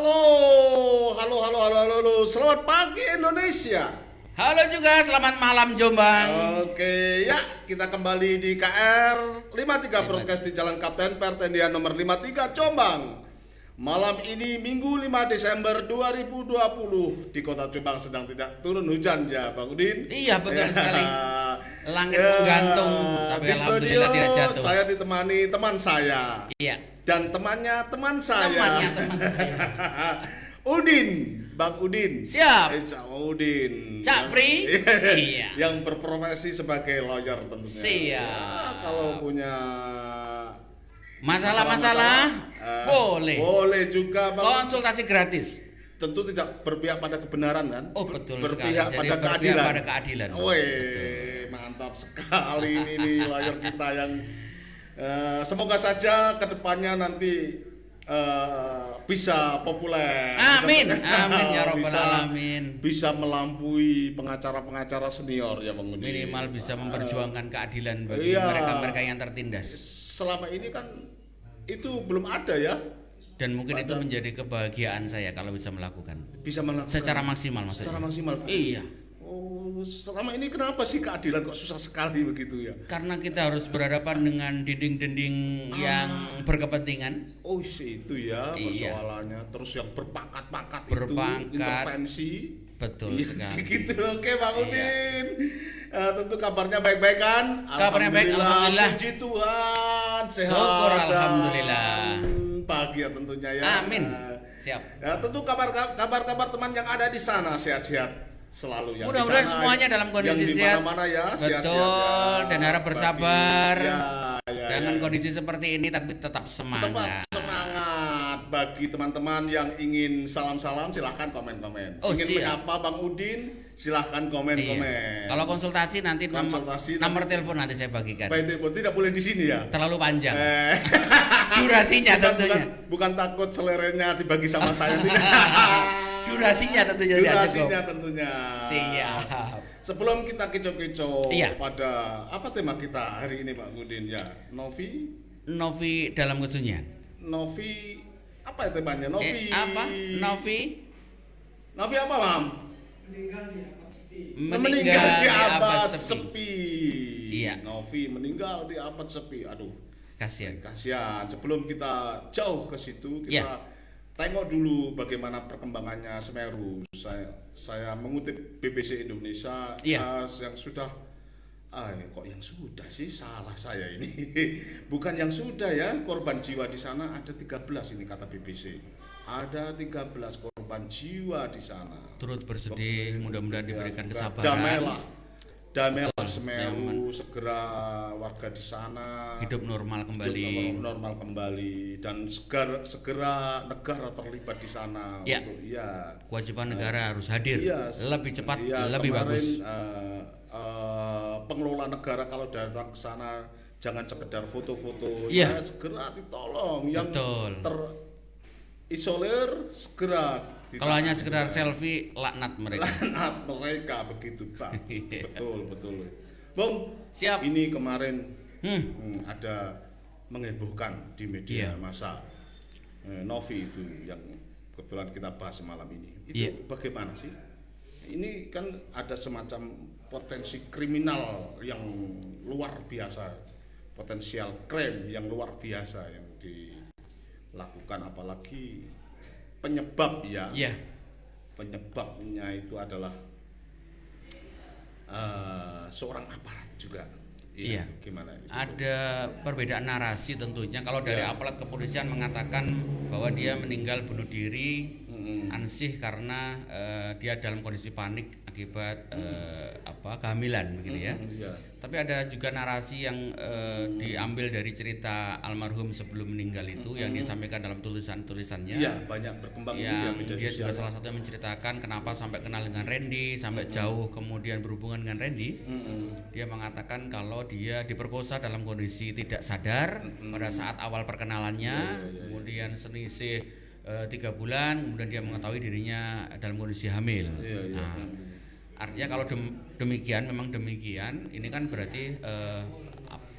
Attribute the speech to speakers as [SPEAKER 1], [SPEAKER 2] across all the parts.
[SPEAKER 1] Halo, halo, halo, halo, halo, halo. Selamat pagi Indonesia.
[SPEAKER 2] Halo juga, selamat malam Jombang.
[SPEAKER 1] Oke, ya kita kembali di KR 53 Broadcast di Jalan Kapten Pertendian nomor 53 Jombang. Malam ini Minggu 5 Desember 2020 di kota Jombang sedang tidak turun hujan ya Bang Udin.
[SPEAKER 2] Iya betul sekali. Langit menggantung, tapi
[SPEAKER 1] di
[SPEAKER 2] alhamdulillah
[SPEAKER 1] studio
[SPEAKER 2] tidak jatuh.
[SPEAKER 1] saya ditemani teman saya.
[SPEAKER 2] Iya.
[SPEAKER 1] Dan temannya teman saya.
[SPEAKER 2] Temannya teman saya.
[SPEAKER 1] Udin, Bang Udin.
[SPEAKER 2] Siap.
[SPEAKER 1] Cak Udin.
[SPEAKER 2] Cak Pri. Iya.
[SPEAKER 1] Yang berprofesi sebagai lawyer tentunya.
[SPEAKER 2] Siap.
[SPEAKER 1] Ya, kalau punya
[SPEAKER 2] Masalah-masalah boleh.
[SPEAKER 1] Boleh juga Bang.
[SPEAKER 2] Konsultasi gratis.
[SPEAKER 1] Tentu tidak berpihak pada kebenaran kan?
[SPEAKER 2] Oh betul
[SPEAKER 1] berpihak
[SPEAKER 2] sekali.
[SPEAKER 1] pada
[SPEAKER 2] Jadi
[SPEAKER 1] keadilan.
[SPEAKER 2] berpihak pada keadilan.
[SPEAKER 1] Wih, mantap sekali ini lawyer kita yang semoga saja kedepannya nanti bisa populer.
[SPEAKER 2] Amin, amin ya robbal alamin.
[SPEAKER 1] Bisa melampaui pengacara-pengacara senior ya Bang Udin.
[SPEAKER 2] Minimal bisa memperjuangkan keadilan bagi mereka-mereka yang tertindas.
[SPEAKER 1] Selama ini kan itu belum ada ya.
[SPEAKER 2] Dan mungkin itu menjadi kebahagiaan saya kalau bisa melakukan.
[SPEAKER 1] Bisa melakukan
[SPEAKER 2] secara maksimal maksudnya.
[SPEAKER 1] Secara maksimal.
[SPEAKER 2] Iya.
[SPEAKER 1] Oh, selama ini kenapa sih keadilan kok susah sekali begitu ya?
[SPEAKER 2] Karena kita harus berhadapan dengan dinding-dinding yang berkepentingan.
[SPEAKER 1] Oh, itu ya
[SPEAKER 2] Iya.
[SPEAKER 1] persoalannya. Terus yang berpangkat-pangkat itu
[SPEAKER 2] Berpangkat.
[SPEAKER 1] intervensi.
[SPEAKER 2] Betul sekali.
[SPEAKER 1] Gitu. Oke, Bang
[SPEAKER 2] Iya.
[SPEAKER 1] Udin. Tentu kabarnya baik-baik kan?
[SPEAKER 2] Kabarnya baik, alhamdulillah.
[SPEAKER 1] Puji Tuhan, sehat.
[SPEAKER 2] Syukur,
[SPEAKER 1] dan
[SPEAKER 2] alhamdulillah.
[SPEAKER 1] bahagia tentunya ya.
[SPEAKER 2] Amin. Siap.
[SPEAKER 1] Ya, tentu kabar-kabar teman yang ada di sana sehat-sehat selalu yang
[SPEAKER 2] Mudah-mudahan
[SPEAKER 1] di sana,
[SPEAKER 2] semuanya dalam kondisi
[SPEAKER 1] yang
[SPEAKER 2] sehat.
[SPEAKER 1] di mana-mana ya,
[SPEAKER 2] Betul,
[SPEAKER 1] sehat-sehat ya.
[SPEAKER 2] dan harap bersabar. Dengan
[SPEAKER 1] Ya.
[SPEAKER 2] kondisi seperti ini tapi tetap semangat.
[SPEAKER 1] Tetap semangat bagi teman-teman yang ingin salam-salam silahkan komen-komen.
[SPEAKER 2] Oh,
[SPEAKER 1] ingin
[SPEAKER 2] siap.
[SPEAKER 1] menyapa Bang Udin silahkan komen-komen.
[SPEAKER 2] Iya. Kalau konsultasi nanti nomor telepon nanti saya bagikan.
[SPEAKER 1] By telepon tidak boleh di sini ya.
[SPEAKER 2] Terlalu panjang. Durasinya tentunya.
[SPEAKER 1] Bukan takut selerenya dibagi sama saya tidak.
[SPEAKER 2] Durasinya tentunya tidak cukup.
[SPEAKER 1] Durasinya tentunya.
[SPEAKER 2] Siap.
[SPEAKER 1] Sebelum kita keco-keco
[SPEAKER 2] Iya.
[SPEAKER 1] pada apa tema kita hari ini Pak Udin ya?
[SPEAKER 2] Novi dalam kesunyian.
[SPEAKER 1] Novi apa ya temanya? Novi
[SPEAKER 2] Apa? Novi
[SPEAKER 1] apa, Mam?
[SPEAKER 2] meninggal di abad sepi.
[SPEAKER 1] sepi.
[SPEAKER 2] Iya.
[SPEAKER 1] Novi meninggal di abad sepi. Aduh,
[SPEAKER 2] Kasihan.
[SPEAKER 1] kasihan. Sebelum kita jauh ke situ, kita
[SPEAKER 2] Iya.
[SPEAKER 1] tengok dulu bagaimana perkembangannya Semeru. Saya mengutip BBC Indonesia
[SPEAKER 2] Iya.
[SPEAKER 1] yang sudah kok yang sudah sih, salah saya ini. Bukan yang sudah ya, korban jiwa di sana ada 13 ini kata BBC. Ada 13 korban jiwa di sana.
[SPEAKER 2] Turut bersedih, mudah-mudahan diberikan kesabaran.
[SPEAKER 1] Damailah Semeru, segera warga di sana
[SPEAKER 2] Hidup normal kembali.
[SPEAKER 1] normal kembali dan segera negara terlibat di sana.
[SPEAKER 2] Ya.
[SPEAKER 1] Untuk,
[SPEAKER 2] Kewajiban negara harus hadir.
[SPEAKER 1] Iya,
[SPEAKER 2] Lebih cepat, lebih
[SPEAKER 1] kemarin,
[SPEAKER 2] bagus.
[SPEAKER 1] Pengelola negara kalau datang ke sana jangan sekedar foto-foto,
[SPEAKER 2] Iya.
[SPEAKER 1] segera ditolong. Yang
[SPEAKER 2] Betul.
[SPEAKER 1] terisolir segera
[SPEAKER 2] Kalau hanya sekedar selfie, laknat mereka.
[SPEAKER 1] laknat mereka begitu Pak. betul. Bung,
[SPEAKER 2] Siap.
[SPEAKER 1] ini kemarin ada menghebohkan di media
[SPEAKER 2] Iya.
[SPEAKER 1] massa. Novi itu yang kebetulan kita bahas malam ini. Itu
[SPEAKER 2] Iya.
[SPEAKER 1] bagaimana sih? Ini kan ada semacam potensi kriminal yang luar biasa, potensial crime yang luar biasa yang dilakukan, apalagi penyebab ya.
[SPEAKER 2] Iya.
[SPEAKER 1] Penyebabnya itu adalah seorang aparat juga.
[SPEAKER 2] Iya.
[SPEAKER 1] Gimana itu?
[SPEAKER 2] Ada perbedaan narasi tentunya. Kalau dari aparat kepolisian mengatakan bahwa dia meninggal bunuh diri ansih karena dia dalam kondisi panik akibat kehamilan begitu ya.
[SPEAKER 1] Iya.
[SPEAKER 2] Tapi ada juga narasi yang diambil dari cerita almarhum sebelum meninggal itu yang disampaikan dalam tulisannya.
[SPEAKER 1] Iya, banyak berkembang di
[SPEAKER 2] Yang
[SPEAKER 1] media
[SPEAKER 2] dia juga
[SPEAKER 1] sosial.
[SPEAKER 2] salah satu yang menceritakan kenapa sampai kenal dengan Randy, sampai jauh kemudian berhubungan dengan Randy. Dia mengatakan kalau dia diperkosa dalam kondisi tidak sadar pada saat awal perkenalannya, kemudian selisih 3 bulan, kemudian dia mengetahui dirinya dalam kondisi hamil. Nah, artinya kalau demikian, memang demikian, ini kan berarti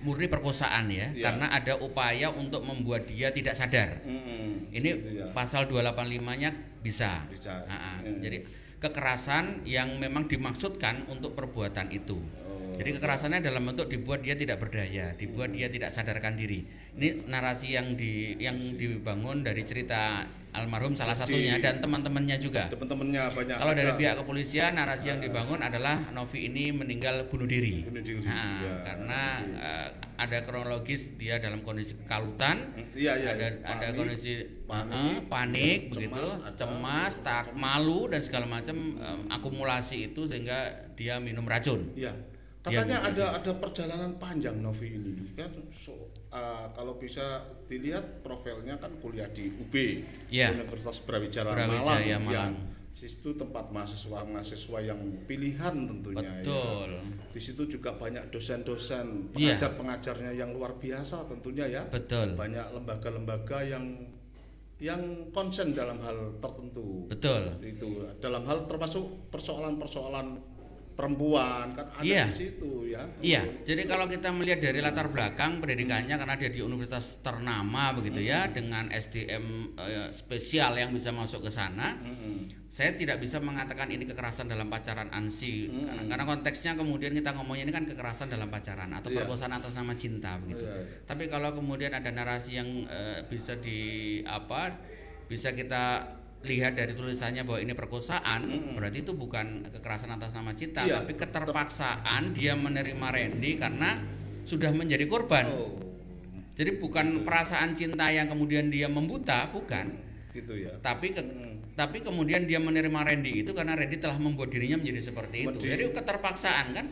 [SPEAKER 2] murni perkosaan ya,
[SPEAKER 1] Ya.
[SPEAKER 2] karena ada upaya untuk membuat dia tidak sadar. Ini
[SPEAKER 1] Gitu ya.
[SPEAKER 2] pasal 285-nya bisa.
[SPEAKER 1] Bisa.
[SPEAKER 2] Jadi kekerasan yang memang dimaksudkan untuk perbuatan itu. Jadi kekerasannya dalam bentuk dibuat dia tidak berdaya, dibuat dia tidak sadarkan diri. Ini narasi yang dibangun dari cerita almarhum salah satunya dan teman-temannya juga.
[SPEAKER 1] Teman-temannya banyak.
[SPEAKER 2] Kalau dari pihak kepolisian narasi yang dibangun adalah Novi ini meninggal bunuh diri.
[SPEAKER 1] Bunuh diri.
[SPEAKER 2] Nah,
[SPEAKER 1] Ya,
[SPEAKER 2] karena ada kronologis dia dalam kondisi kekalutan,
[SPEAKER 1] Iya.
[SPEAKER 2] ada kondisi
[SPEAKER 1] panik,
[SPEAKER 2] panik
[SPEAKER 1] cemas,
[SPEAKER 2] begitu,
[SPEAKER 1] ada
[SPEAKER 2] cemas, malu dan segala macam akumulasi itu sehingga dia minum racun.
[SPEAKER 1] Iya.
[SPEAKER 2] Dia
[SPEAKER 1] Katanya
[SPEAKER 2] minum
[SPEAKER 1] ada perjalanan panjang Novi ini kan. Kalau bisa dilihat profilnya kan kuliah di UB,
[SPEAKER 2] Iya.
[SPEAKER 1] Universitas Brawijaya
[SPEAKER 2] Brawijaya
[SPEAKER 1] Malang.
[SPEAKER 2] Malang.
[SPEAKER 1] Di situ tempat mahasiswa yang pilihan tentunya.
[SPEAKER 2] Betul.
[SPEAKER 1] Ya. Di situ juga banyak dosen-dosen,
[SPEAKER 2] Iya.
[SPEAKER 1] pengajar-pengajarnya yang luar biasa tentunya ya.
[SPEAKER 2] Betul.
[SPEAKER 1] Banyak lembaga-lembaga yang konsen dalam hal tertentu.
[SPEAKER 2] Betul.
[SPEAKER 1] Itu dalam hal termasuk persoalan-persoalan perempuan kan ada
[SPEAKER 2] Iya.
[SPEAKER 1] di situ ya.
[SPEAKER 2] Iya, jadi kalau kita melihat dari latar belakang pendidikannya karena dia di universitas ternama begitu ya dengan SDM spesial yang bisa masuk ke sana. Saya tidak bisa mengatakan ini kekerasan dalam pacaran ANSI karena konteksnya kemudian kita ngomongnya ini kan kekerasan dalam pacaran atau
[SPEAKER 1] Iya.
[SPEAKER 2] perkosaan atas nama cinta begitu.
[SPEAKER 1] Iya.
[SPEAKER 2] Tapi kalau kemudian ada narasi yang bisa bisa kita lihat dari tulisannya bahwa ini perkosaan, berarti itu bukan kekerasan atas nama cinta,
[SPEAKER 1] Iya,
[SPEAKER 2] tapi keterpaksaan dia menerima Randy karena sudah menjadi korban.
[SPEAKER 1] Oh,
[SPEAKER 2] Jadi bukan perasaan cinta yang kemudian dia membuta, bukan.
[SPEAKER 1] gitu ya.
[SPEAKER 2] Tapi kemudian dia menerima Randy itu karena Randy telah membuat dirinya menjadi seperti itu. Jadi keterpaksaan kan.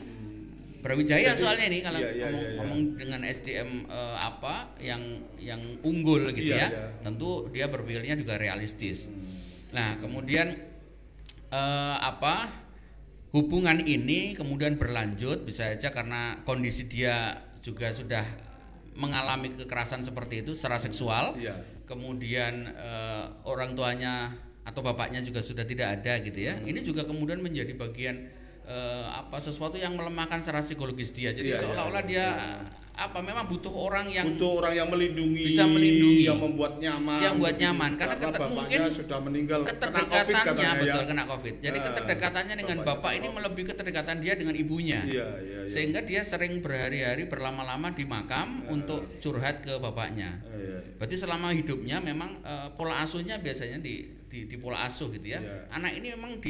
[SPEAKER 2] Brawijaya
[SPEAKER 1] Jadi,
[SPEAKER 2] soalnya ini kalau
[SPEAKER 1] iya.
[SPEAKER 2] ngomong dengan SDM yang unggul gitu
[SPEAKER 1] Iya,
[SPEAKER 2] ya.
[SPEAKER 1] iya.
[SPEAKER 2] Tentu dia berpikirnya juga realistis. Nah, kemudian hubungan ini kemudian berlanjut bisa saja karena kondisi dia juga sudah mengalami kekerasan seperti itu secara seksual.
[SPEAKER 1] Iya.
[SPEAKER 2] Kemudian orang tuanya atau bapaknya juga sudah tidak ada gitu ya. Ini juga kemudian menjadi bagian sesuatu yang melemahkan secara psikologis dia. Jadi
[SPEAKER 1] Iya,
[SPEAKER 2] seolah-olah dia memang butuh orang yang
[SPEAKER 1] melindungi,
[SPEAKER 2] bisa melindungi,
[SPEAKER 1] yang membuat nyaman,
[SPEAKER 2] yang buat nyaman karena
[SPEAKER 1] bapaknya
[SPEAKER 2] mungkin
[SPEAKER 1] sudah meninggal
[SPEAKER 2] keterdekatannya kena COVID. Jadi
[SPEAKER 1] Ah,
[SPEAKER 2] keterdekatannya dengan bapak ini melebihi keterdekatan dia dengan ibunya.
[SPEAKER 1] Iya.
[SPEAKER 2] Sehingga dia sering berhari-hari berlama-lama di makam untuk curhat ke bapaknya.
[SPEAKER 1] Iya.
[SPEAKER 2] Berarti selama hidupnya memang pola asuhnya biasanya di pola asuh gitu ya.
[SPEAKER 1] Iya.
[SPEAKER 2] Anak ini memang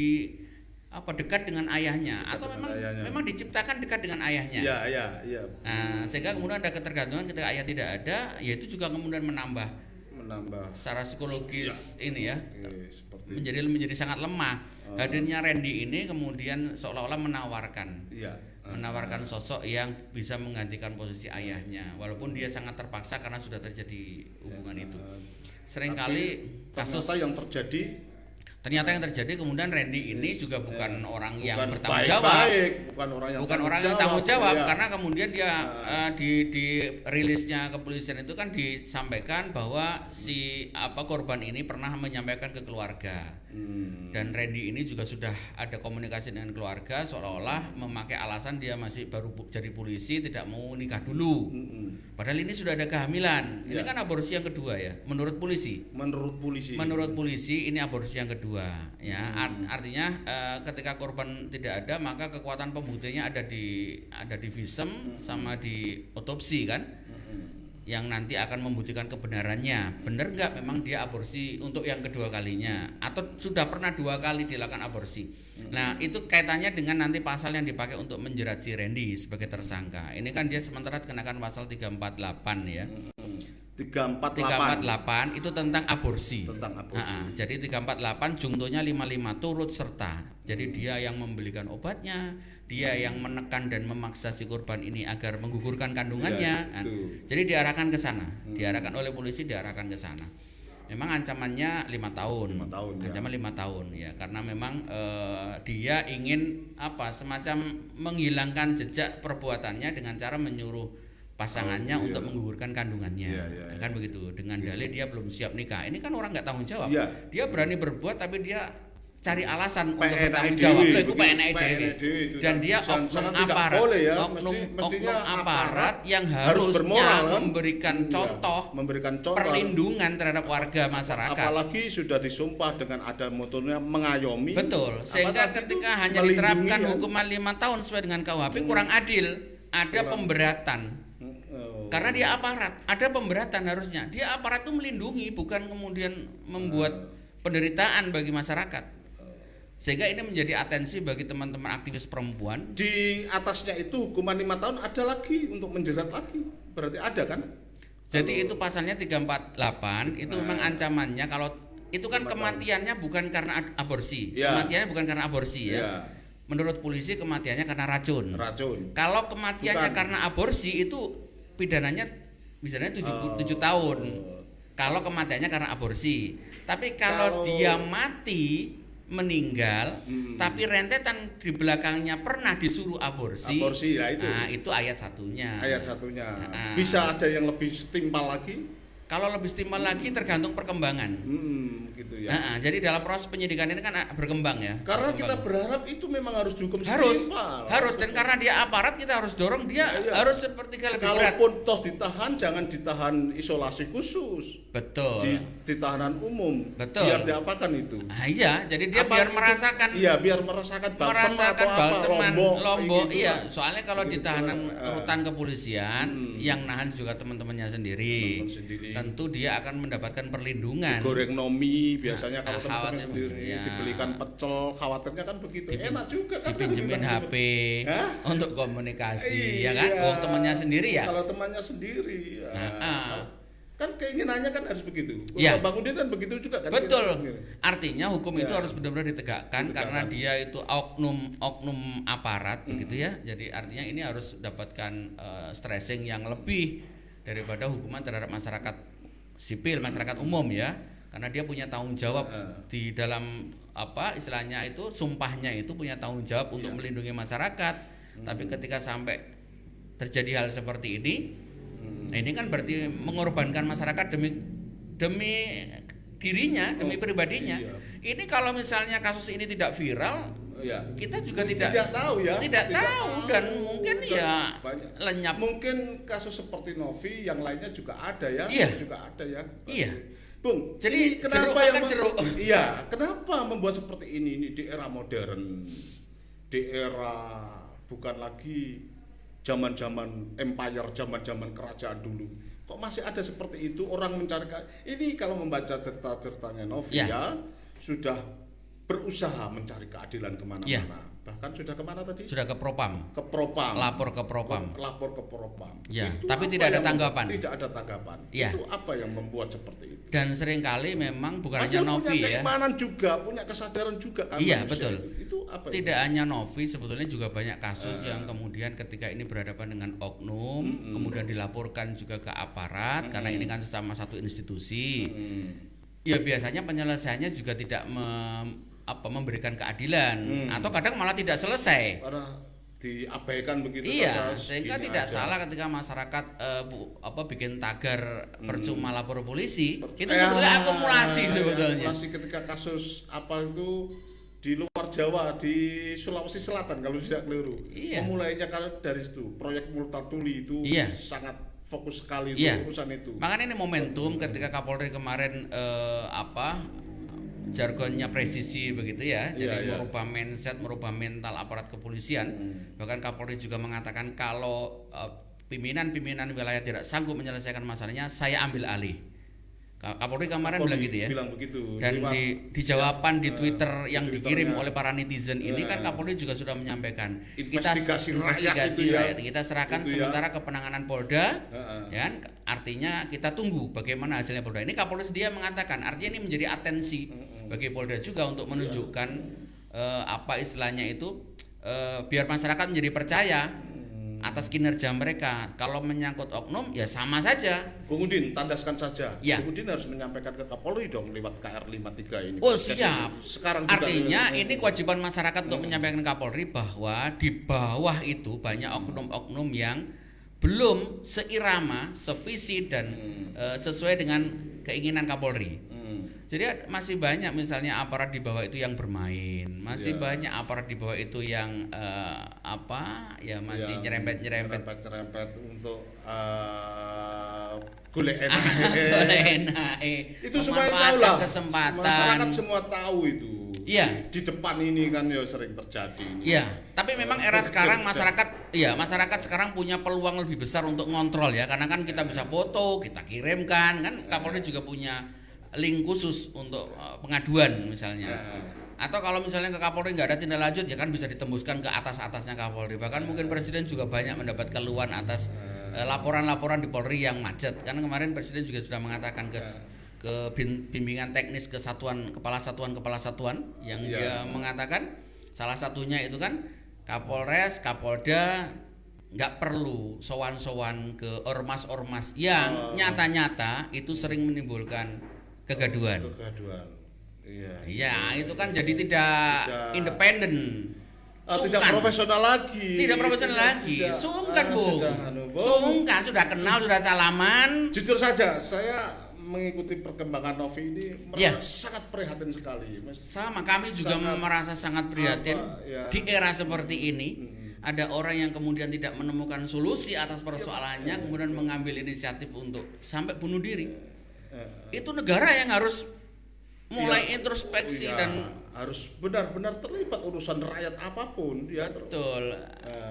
[SPEAKER 2] dekat dengan ayahnya atau memang diciptakan dekat dengan ayahnya.
[SPEAKER 1] Iya.
[SPEAKER 2] Nah, sehingga kemudian ada ketergantungan ketika ayah tidak ada, yaitu juga kemudian menambah secara psikologis ini ya.
[SPEAKER 1] Seperti
[SPEAKER 2] menjadi sangat lemah. Hadirnya Randy ini kemudian seolah-olah menawarkan sosok yang bisa menggantikan posisi ayahnya, walaupun dia sangat terpaksa karena sudah terjadi hubungan itu. Seringkali kasus ternyata yang terjadi kemudian Randy ini juga bukan orang yang bertanggung jawab, bukan orang yang tanggung jawab
[SPEAKER 1] ya.
[SPEAKER 2] Karena kemudian dia di rilisnya kepolisian itu kan disampaikan bahwa si korban ini pernah menyampaikan ke keluarga. Dan Randy ini juga sudah ada komunikasi dengan keluarga seolah-olah memakai alasan dia masih baru jadi polisi tidak mau nikah dulu. Padahal ini sudah ada kehamilan. Ini kan aborsi yang kedua ya menurut polisi. Menurut polisi ini aborsi yang kedua ya. Artinya ketika korban tidak ada maka kekuatan pembuktiannya ada di visum sama di otopsi kan. Yang nanti akan membuktikan kebenarannya benar nggak memang dia aborsi untuk yang kedua kalinya atau sudah pernah 2 kali dilakukan aborsi. Nah itu kaitannya dengan nanti pasal yang dipakai untuk menjerat si Randy sebagai tersangka. Ini kan dia sementara kenakan pasal 348 ya. 348 itu tentang aborsi. Jadi 348 jungtonya 55 turut serta. Jadi dia yang membelikan obatnya, dia yang menekan dan memaksa si korban ini agar menggugurkan kandungannya. Jadi diarahkan ke sana, diarahkan oleh polisi diarahkan ke sana. Memang ancamannya 5 tahun. Ancaman 5 tahun ya, karena memang dia ingin semacam menghilangkan jejak perbuatannya dengan cara menyuruh pasangannya untuk menggugurkan kandungannya. Kan begitu. Dengan dalih dia belum siap nikah. Ini kan orang nggak tanggung jawab. Dia berani berbuat tapi dia cari alasan untuk
[SPEAKER 1] PNI
[SPEAKER 2] bertanggung jawab.
[SPEAKER 1] dewe,
[SPEAKER 2] Lha iku
[SPEAKER 1] begitu.
[SPEAKER 2] PNI dewe.
[SPEAKER 1] PNI dewe itu
[SPEAKER 2] Dan dia
[SPEAKER 1] sangat
[SPEAKER 2] oknum
[SPEAKER 1] tidak
[SPEAKER 2] aparat,
[SPEAKER 1] boleh ya.
[SPEAKER 2] oknum
[SPEAKER 1] Mestinya
[SPEAKER 2] aparat yang
[SPEAKER 1] harus
[SPEAKER 2] harusnya
[SPEAKER 1] bermoral, kan?
[SPEAKER 2] memberikan
[SPEAKER 1] Iya,
[SPEAKER 2] contoh
[SPEAKER 1] memberikan contoh
[SPEAKER 2] perlindungan terhadap warga masyarakat.
[SPEAKER 1] apalagi sudah disumpah dengan ada motornya mengayomi.
[SPEAKER 2] Betul. Sehingga
[SPEAKER 1] apalagi
[SPEAKER 2] ketika
[SPEAKER 1] itu
[SPEAKER 2] hanya
[SPEAKER 1] melindungi,
[SPEAKER 2] diterapkan
[SPEAKER 1] kan?
[SPEAKER 2] hukuman 5 tahun sesuai dengan KUHP kurang adil. Ada pemberatan. Karena dia aparat, ada pemberatan harusnya. Dia aparat itu melindungi, bukan kemudian membuat penderitaan bagi masyarakat. Sehingga ini menjadi atensi bagi teman-teman aktivis perempuan.
[SPEAKER 1] Di atasnya itu hukuman 5 tahun ada lagi untuk menjerat lagi. Berarti ada kan?
[SPEAKER 2] Jadi itu pasalnya 348 itu memang ancamannya kalau itu kan kematiannya bukan karena aborsi.
[SPEAKER 1] Ya.
[SPEAKER 2] Kematiannya bukan karena aborsi ya.
[SPEAKER 1] Ya.
[SPEAKER 2] Menurut polisi kematiannya karena racun. Kalau kematiannya
[SPEAKER 1] Bukan.
[SPEAKER 2] karena aborsi itu pidananya misalnya 7 tahun. Kalau kematiannya karena aborsi. Tapi kalau dia mati meninggal tapi rentetan di belakangnya pernah disuruh aborsi
[SPEAKER 1] ya itu.
[SPEAKER 2] Nah, itu ayat satunya.
[SPEAKER 1] Bisa ada yang lebih setimpal lagi?
[SPEAKER 2] Kalau lebih setimpal lagi tergantung perkembangan.
[SPEAKER 1] Gitu ya.
[SPEAKER 2] Jadi dalam proses penyidikan ini kan berkembang ya.
[SPEAKER 1] Karena kita berharap itu memang harus dihukum
[SPEAKER 2] harus
[SPEAKER 1] setimpal.
[SPEAKER 2] Harus dan karena dia aparat kita harus dorong dia harus sepertiga lebih berat.
[SPEAKER 1] Kalaupun toh ditahan jangan ditahan isolasi khusus.
[SPEAKER 2] Betul.
[SPEAKER 1] Di tahanan umum.
[SPEAKER 2] Betul.
[SPEAKER 1] Biar diapakan itu?
[SPEAKER 2] Iya, jadi dia biar merasakan.
[SPEAKER 1] Iya, biar merasakan
[SPEAKER 2] balseman, lombok.
[SPEAKER 1] gitu
[SPEAKER 2] Iya,
[SPEAKER 1] lah.
[SPEAKER 2] soalnya kalau di tahanan rutan kepolisian yang nahan juga teman-temannya sendiri. Tentu dia akan mendapatkan perlindungan.
[SPEAKER 1] Goreng nomi biasanya kalau
[SPEAKER 2] khawatir,
[SPEAKER 1] teman-teman sendiri dibelikan pecel, khawatirnya kan begitu. Enak juga kan.
[SPEAKER 2] Dipinjemin HP untuk komunikasi, ya kan?
[SPEAKER 1] Iya.
[SPEAKER 2] Temannya sendiri ya.
[SPEAKER 1] Kalau temannya sendiri. Kan keinginannya kan harus begitu.
[SPEAKER 2] Ya.
[SPEAKER 1] Bang Udin kan begitu juga kan.
[SPEAKER 2] Betul. Artinya hukum itu harus benar-benar ditegakkan karena dia itu oknum aparat begitu ya. Jadi artinya ini harus dapatkan stressing yang lebih daripada hukuman terhadap masyarakat sipil, masyarakat umum ya. Karena dia punya tanggung jawab di dalam apa istilahnya itu sumpahnya itu punya tanggung jawab untuk melindungi masyarakat. Tapi ketika sampai terjadi hal seperti ini kan berarti mengorbankan masyarakat demi dirinya, demi pribadinya. Ini kalau misalnya kasus ini tidak viral, kita juga tidak tahu ya. Tidak tahu dan mungkin ya lenyap.
[SPEAKER 1] Mungkin kasus seperti Novi yang lainnya juga ada ya. Juga ada ya.
[SPEAKER 2] Iya.
[SPEAKER 1] Bung,
[SPEAKER 2] jadi jeruk.
[SPEAKER 1] Iya, kenapa membuat seperti ini di era modern, di era bukan lagi zaman-zaman empire, zaman-zaman kerajaan dulu. Kok masih ada seperti itu orang mencari ini kalau membaca cerita-ceritanya Novi ya sudah berusaha mencari keadilan kemana-mana. Bahkan sudah kemana tadi?
[SPEAKER 2] Sudah ke Propam. Lapor ke Propam. Ya, itu tapi tidak ada tanggapan.
[SPEAKER 1] Tidak ada tanggapan.
[SPEAKER 2] Ya.
[SPEAKER 1] Itu apa yang membuat seperti itu?
[SPEAKER 2] Dan seringkali memang bukan hanya Novi ya.
[SPEAKER 1] Punya keimanan juga, punya kesadaran juga kan.
[SPEAKER 2] Iya, betul.
[SPEAKER 1] Itu apa?
[SPEAKER 2] Tidak hanya Novi, sebetulnya juga banyak kasus yang kemudian ketika ini berhadapan dengan oknum, kemudian dilaporkan juga ke aparat karena ini kan sesama satu institusi. Ya biasanya penyelesaiannya juga tidak memberikan keadilan atau kadang malah tidak selesai.
[SPEAKER 1] Karena diabaikan begitu
[SPEAKER 2] saja. Sehingga tidak salah ketika masyarakat bikin tagar percuma lapor polisi. Itu sebetulnya akumulasi sebetulnya.
[SPEAKER 1] Akumulasi ketika kasus apa itu di luar Jawa, di Sulawesi Selatan kalau tidak keliru. Memulainya dari situ. Proyek Multatuli itu sangat fokus sekali urusan itu.
[SPEAKER 2] Makanya ini momentum ketika Kapolri kemarin jargonnya presisi begitu ya, jadi merubah mindset, merubah mental aparat kepolisian. Bahkan Kapolri juga mengatakan kalau pimpinan wilayah tidak sanggup menyelesaikan masalahnya, saya ambil alih. Kapolri kemarin bilang gitu ya. Dan di jawaban di Twitter yang dikirim oleh para netizen ini kan Kapolri juga sudah menyampaikan
[SPEAKER 1] investigasi
[SPEAKER 2] rakyat kita serahkan sementara ke penanganan Polda, ya, artinya kita tunggu bagaimana hasilnya Polda. Ini Kapolri dia mengatakan artinya ini menjadi atensi bagi Polda juga untuk menunjukkan apa istilahnya itu biar masyarakat menjadi percaya atas kinerja mereka. Kalau menyangkut oknum ya sama saja.
[SPEAKER 1] Bung Udin, tandaskan saja.
[SPEAKER 2] Ya.
[SPEAKER 1] Bung Udin harus menyampaikan ke Kapolri dong lewat KR53 ini.
[SPEAKER 2] Oh siap.
[SPEAKER 1] Sekarang
[SPEAKER 2] artinya ini kewajiban masyarakat untuk menyampaikan ke Kapolri bahwa di bawah itu banyak oknum-oknum yang belum seirama, sevisi dan sesuai dengan keinginan Kapolri. Jadi masih banyak misalnya aparat di bawah itu yang bermain, masih
[SPEAKER 1] Ya.
[SPEAKER 2] banyak aparat di bawah itu yang masih nyerempet
[SPEAKER 1] untuk golek enak.
[SPEAKER 2] boleh enak,
[SPEAKER 1] Itu supaya tahu lah.
[SPEAKER 2] kesempatan.
[SPEAKER 1] Masyarakat semua tahu itu.
[SPEAKER 2] Iya.
[SPEAKER 1] Di depan ini kan ya sering terjadi ini.
[SPEAKER 2] Iya, tapi memang era sekarang masyarakat sekarang punya peluang lebih besar untuk ngontrol ya, karena kan kita bisa foto, kita kirimkan, kan Kapolri juga punya link khusus untuk pengaduan misalnya. Atau kalau misalnya ke Kapolri nggak ada tindak lanjut ya kan bisa ditembuskan ke atasnya Kapolri. Bahkan mungkin Presiden juga banyak mendapat keluhan atas laporan-laporan di Polri yang macet. Karena kemarin Presiden juga sudah mengatakan ke bimbingan teknis ke kepala satuan yang dia mengatakan salah satunya itu kan Kapolres, Kapolda nggak perlu sowan-sowan ke ormas-ormas yang nyata-nyata itu sering menimbulkan kegaduhan.
[SPEAKER 1] Iya.
[SPEAKER 2] Ya, itu kan jadi tidak independen.
[SPEAKER 1] Tidak profesional lagi.
[SPEAKER 2] Tidak profesional lagi. Sungkan, Bung.
[SPEAKER 1] Sungkan,
[SPEAKER 2] sudah kenal, sudah salaman.
[SPEAKER 1] Jujur saja, saya mengikuti perkembangan Novi ini sangat prihatin sekali.
[SPEAKER 2] Sama, kami juga merasa sangat prihatin di era seperti ini. Ada orang yang kemudian tidak menemukan solusi atas persoalannya, kemudian mengambil inisiatif untuk sampai bunuh diri. Itu negara yang harus mulai introspeksi dan
[SPEAKER 1] harus benar-benar terlibat urusan rakyat apapun dia.
[SPEAKER 2] Betul.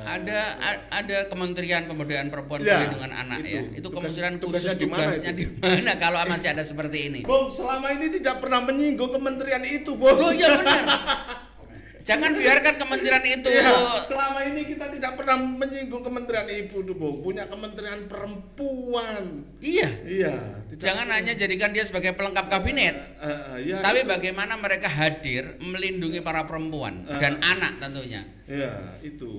[SPEAKER 2] Ada Kementerian Pemberdayaan Perempuan Perlindungan Anak itu kementerian khusus tugasnya di mana kalau masih ada seperti ini.
[SPEAKER 1] Bung, selama ini tidak pernah menyinggung kementerian itu, Bung.
[SPEAKER 2] Oh iya benar. Jangan biarkan kementerian itu.
[SPEAKER 1] Selama ini kita tidak pernah menyinggung kementerian ibu tuh, Bung. Punya kementerian perempuan.
[SPEAKER 2] Iya. Jangan
[SPEAKER 1] pernah.
[SPEAKER 2] hanya jadikan dia sebagai pelengkap kabinet. Tapi bagaimana mereka hadir melindungi para perempuan dan anak tentunya.
[SPEAKER 1] Iya, itu.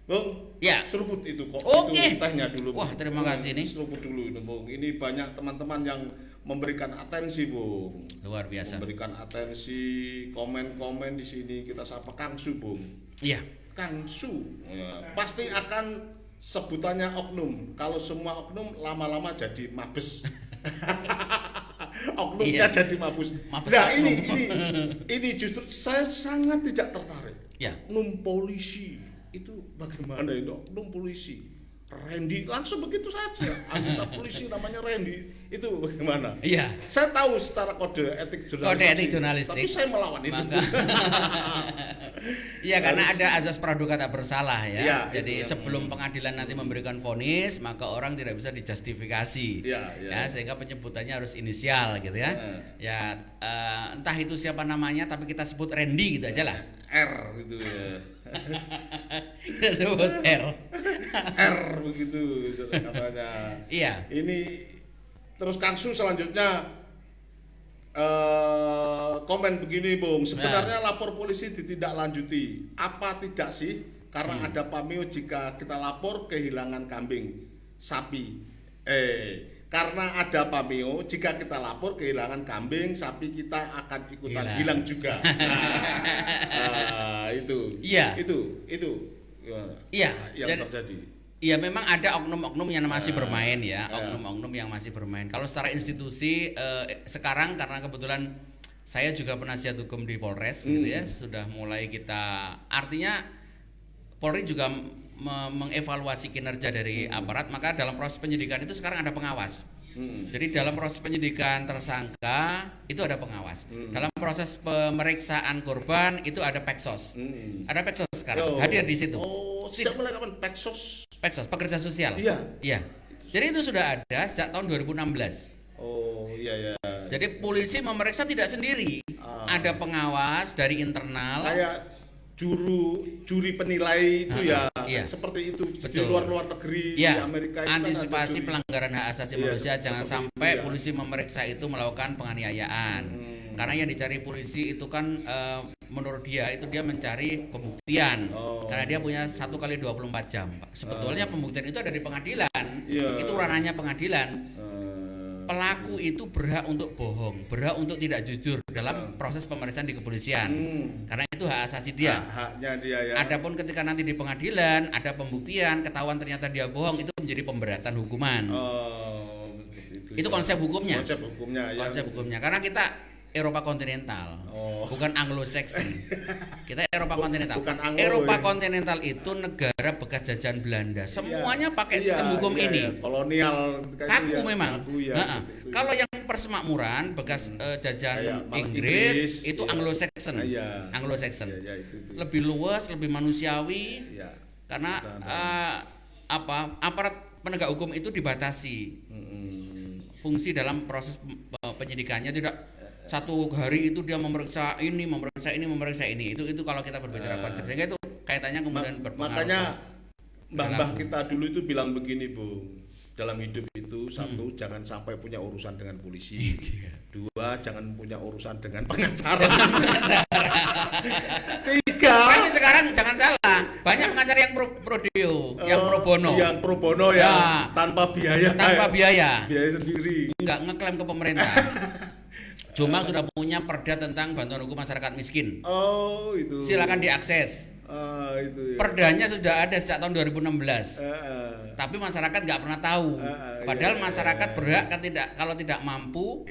[SPEAKER 1] Bung, seruput itu kok.
[SPEAKER 2] Oke.
[SPEAKER 1] Itu tehnya dulu.
[SPEAKER 2] Wah, terima kasih nih.
[SPEAKER 1] Seruput dulu itu, Bung. Ini banyak teman-teman yang memberikan atensi, Bung.
[SPEAKER 2] Luar biasa.
[SPEAKER 1] Memberikan atensi, komen-komen di sini. Kita sapa Kang Su, Bung.
[SPEAKER 2] Iya.
[SPEAKER 1] Kang Su. Pasti akan sebutannya oknum. Kalau semua oknum lama-lama jadi mabes. Oknumnya jadi mabes. Nah, ini justru saya sangat tidak tertarik. Oknum polisi itu bagaimana itu? Oknum polisi. Randy langsung begitu saja, anggota polisi namanya Randy, itu bagaimana?
[SPEAKER 2] Iya.
[SPEAKER 1] Saya tahu secara kode etik jurnalistik. Tapi saya melawan itu.
[SPEAKER 2] Iya, karena ada azas praduga tak bersalah ya.
[SPEAKER 1] Ya
[SPEAKER 2] jadi sebelum pengadilan nanti memberikan vonis, maka orang tidak bisa dijustifikasi. Ya, sehingga penyebutannya harus inisial gitu ya. Entah itu siapa namanya, tapi kita sebut Randy gitu aja lah.
[SPEAKER 1] R gitu ya.
[SPEAKER 2] Kita sebut R
[SPEAKER 1] begitu katanya.
[SPEAKER 2] Iya.
[SPEAKER 1] Ini terus Kang Su selanjutnya komen begini, Bung. Sebenarnya lapor polisi ditindaklanjuti. Apa tidak sih? Karena ada pameo jika kita lapor kehilangan kambing, sapi. Karena ada pameo jika kita lapor kehilangan kambing, sapi kita akan ikutan hilang juga. Itu.
[SPEAKER 2] Iya.
[SPEAKER 1] Itu.
[SPEAKER 2] Iya.
[SPEAKER 1] Yang terjadi.
[SPEAKER 2] Iya, memang ada oknum-oknum yang masih bermain ya, oknum-oknum yang masih bermain. Kalau secara institusi sekarang karena kebetulan saya juga penasihat hukum di Polres begitu ya, sudah mulai kita artinya Polri juga mengevaluasi kinerja dari aparat, maka dalam proses penyidikan itu sekarang ada pengawas. Jadi dalam proses penyidikan tersangka itu ada pengawas. Dalam proses pemeriksaan korban itu ada Peksos. Ada Peksos sekarang hadir di situ.
[SPEAKER 1] Sejak mulai kapan Peksos?
[SPEAKER 2] Peksos, pekerja sosial.
[SPEAKER 1] Iya.
[SPEAKER 2] Jadi itu sudah ada sejak tahun 2016.
[SPEAKER 1] Oh iya.
[SPEAKER 2] Jadi polisi memeriksa tidak sendiri. Ada pengawas dari internal.
[SPEAKER 1] Kayak juri penilai itu seperti itu. Di luar negeri di Amerika itu
[SPEAKER 2] antisipasi pelanggaran hak asasi manusia, jangan sampai polisi memeriksa itu melakukan penganiayaan. Karena yang dicari polisi itu kan menurut dia mencari pembuktian. Karena dia punya 1 kali 24 jam. Sebetulnya pembuktian itu ada di pengadilan. Itu ranahnya pengadilan. Pelaku itu berhak untuk bohong, berhak untuk tidak jujur dalam proses pemeriksaan di kepolisian. Karena itu hak asasi dia.
[SPEAKER 1] Haknya dia ya.
[SPEAKER 2] Adapun ketika nanti di pengadilan ada pembuktian, ketahuan ternyata dia bohong, itu menjadi pemberatan hukuman. Itu konsep hukumnya.
[SPEAKER 1] Konsep hukumnya.
[SPEAKER 2] Konsep hukumnya. Karena kita Eropa kontinental, bukan Anglo-Saxon. Kita Eropa kontinental.
[SPEAKER 1] Bukan Anglo,
[SPEAKER 2] Eropa
[SPEAKER 1] ya.
[SPEAKER 2] kontinental itu negara bekas jajahan Belanda. Semuanya pakai sistem hukum ini.
[SPEAKER 1] Kolonial.
[SPEAKER 2] Kaku memang.
[SPEAKER 1] Kaku, ya, seperti itu.
[SPEAKER 2] Kalau yang persemakmuran bekas jajahan
[SPEAKER 1] Kayak
[SPEAKER 2] Inggris itu
[SPEAKER 1] ya.
[SPEAKER 2] Anglo-Saxon.
[SPEAKER 1] Iya.
[SPEAKER 2] Anglo-Saxon.
[SPEAKER 1] Ya, itu.
[SPEAKER 2] Lebih luas, lebih manusiawi.
[SPEAKER 1] Ya.
[SPEAKER 2] Karena aparat penegak hukum itu dibatasi. Fungsi dalam proses penyidikannya tidak satu hari itu dia memeriksa ini. Itu kalau kita berbicara konsep, sehingga itu kaitannya kemudian berpengaruh.
[SPEAKER 1] Makanya mbah-mbah kita dulu itu bilang begini, Bung. Dalam hidup itu, satu, jangan sampai punya urusan dengan polisi. Dua, jangan punya urusan dengan pengacara. Tiga,
[SPEAKER 2] Tapi sekarang jangan salah, banyak pengacara yang pro deo, yang pro bono.
[SPEAKER 1] Yang pro bono ya, tanpa biaya.
[SPEAKER 2] Tanpa biaya.
[SPEAKER 1] Biaya sendiri.
[SPEAKER 2] Enggak ngeklaim ke pemerintah. Cuma sudah punya perda tentang bantuan hukum masyarakat miskin.
[SPEAKER 1] Oh, itu.
[SPEAKER 2] Silakan diakses.
[SPEAKER 1] Itu ya.
[SPEAKER 2] Perdanya sudah ada sejak tahun 2016. Tapi masyarakat nggak pernah tahu. Padahal masyarakat berhak kalau tidak mampu